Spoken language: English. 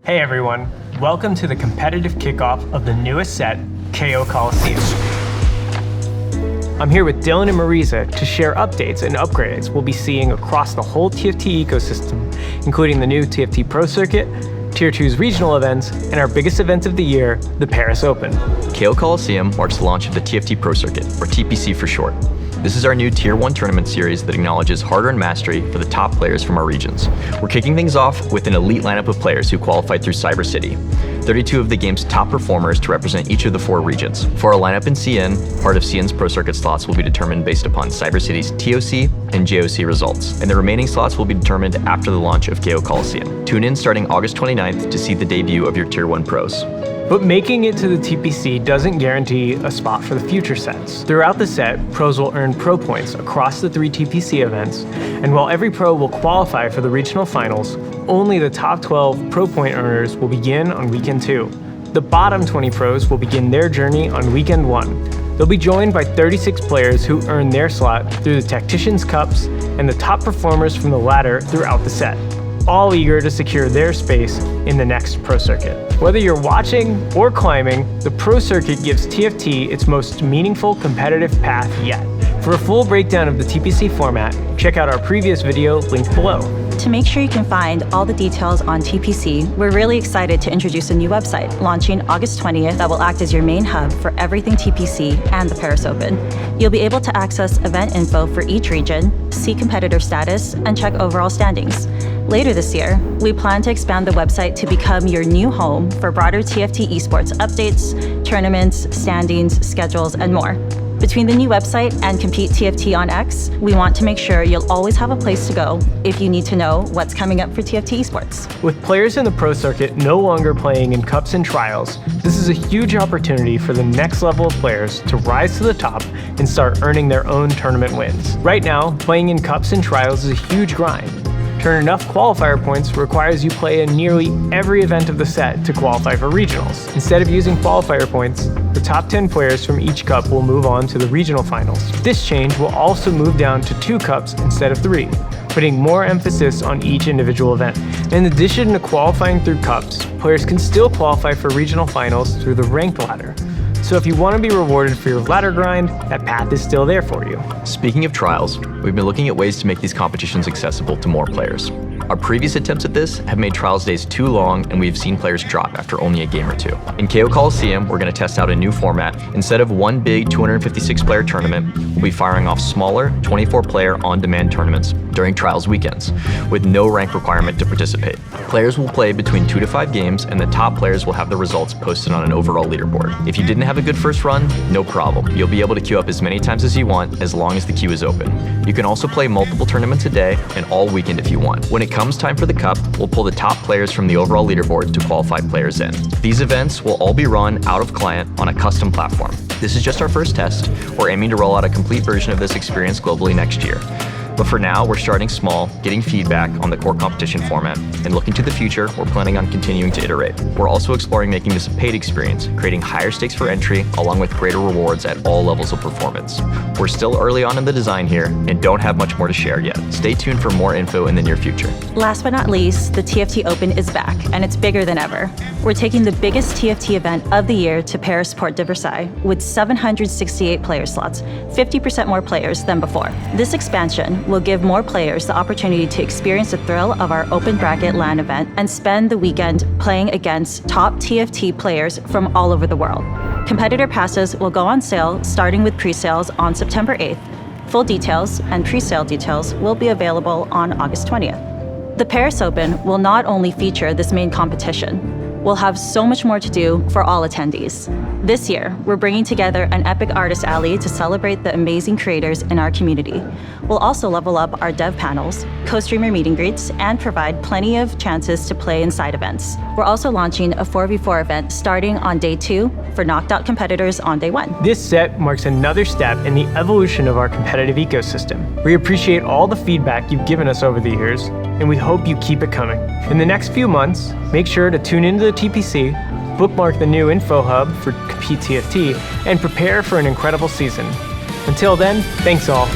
Hey everyone, welcome to the competitive kickoff of the newest set, Koloseum. I'm here with Dylan and Marisa to share updates and upgrades we'll be seeing across the whole TFT ecosystem, including the new TFT Pro Circuit, Tier 2's regional events, and our biggest event of the year, the Paris Open. Koloseum marks the launch of the TFT Pro Circuit, or TPC for short. This is our new Tier 1 tournament series that acknowledges hard-earned mastery for the top players from our regions. We're kicking things off with an elite lineup of players who qualified through Cyber City. 32 of the game's top performers to represent each of the 4 regions. For our lineup in CN, part of CN's Pro Circuit slots will be determined based upon Cyber City's TOC and JOC results, and the remaining slots will be determined after the launch of Koloseum. Tune in starting August 29th to see the debut of your Tier 1 pros. But making it to the TPC doesn't guarantee a spot for the future sets. Throughout the set, pros will earn pro points across the 3 TPC events, and while every pro will qualify for the regional finals, only the top 12 pro point earners will begin on weekend 2. The bottom 20 pros will begin their journey on weekend 1. They'll be joined by 36 players who earn their slot through the Tacticians Cups and the top performers from the ladder throughout the set, all eager to secure their space in the next Pro Circuit. Whether you're watching or climbing, the Pro Circuit gives TFT its most meaningful competitive path yet. For a full breakdown of the TPC format, check out our previous video linked below. To make sure you can find all the details on TPC, we're really excited to introduce a new website launching August 20th that will act as your main hub for everything TPC and the Paris Open. You'll be able to access event info for each region, see competitor status, and check overall standings. Later this year, we plan to expand the website to become your new home for broader TFT esports updates, tournaments, standings, schedules, and more. Between the new website and Compete TFT on X, we want to make sure you'll always have a place to go if you need to know what's coming up for TFT esports. With players in the Pro Circuit no longer playing in cups and trials, this is a huge opportunity for the next level of players to rise to the top and start earning their own tournament wins. Right now, playing in cups and trials is a huge grind. To earn enough qualifier points requires you play in nearly every event of the set to qualify for regionals. Instead of using qualifier points, the top 10 players from each cup will move on to the regional finals. This change will also move down to 2 cups instead of 3, putting more emphasis on each individual event. In addition to qualifying through cups, players can still qualify for regional finals through the ranked ladder. So if you want to be rewarded for your ladder grind, that path is still there for you. Speaking of trials, we've been looking at ways to make these competitions accessible to more players. Our previous attempts at this have made trials days too long, and we've seen players drop after only a game or 2. In Koloseum, we're going to test out a new format. Instead of one big 256-player tournament, we'll be firing off smaller 24-player on-demand tournaments during trials weekends, with no rank requirement to participate. Players will play between 2 to 5 games, and the top players will have the results posted on an overall leaderboard. If you didn't have a good first run, no problem. You'll be able to queue up as many times as you want, as long as the queue is open. You can also play multiple tournaments a day and all weekend if you want. When it comes time for the cup, we'll pull the top players from the overall leaderboard to qualify players in. These events will all be run out of client on a custom platform. This is just our first test. We're aiming to roll out a complete version of this experience globally next year. But for now, we're starting small, getting feedback on the core competition format, and looking to the future, we're planning on continuing to iterate. We're also exploring making this a paid experience, creating higher stakes for entry, along with greater rewards at all levels of performance. We're still early on in the design here, and don't have much more to share yet. Stay tuned for more info in the near future. Last but not least, the TFT Open is back, and it's bigger than ever. We're taking the biggest TFT event of the year to Paris Porte de Versailles with 768 player slots, 50% more players than before. This expansion will give more players the opportunity to experience the thrill of our open bracket LAN event and spend the weekend playing against top TFT players from all over the world. Competitor passes will go on sale starting with pre-sales on September 8th. Full details and pre-sale details will be available on August 20th. The Paris Open will not only feature this main competition, we'll have so much more to do for all attendees. This year, we're bringing together an epic artist alley to celebrate the amazing creators in our community. We'll also level up our dev panels, co-streamer meet and greets, and provide plenty of chances to play in side events. We're also launching a 4v4 event starting on day 2 for knocked out competitors on day 1. This set marks another step in the evolution of our competitive ecosystem. We appreciate all the feedback you've given us over the years, and we hope you keep it coming. In the next few months, make sure to tune into the TPC, bookmark the new info hub for Compete TFT, and prepare for an incredible season. Until then, thanks all.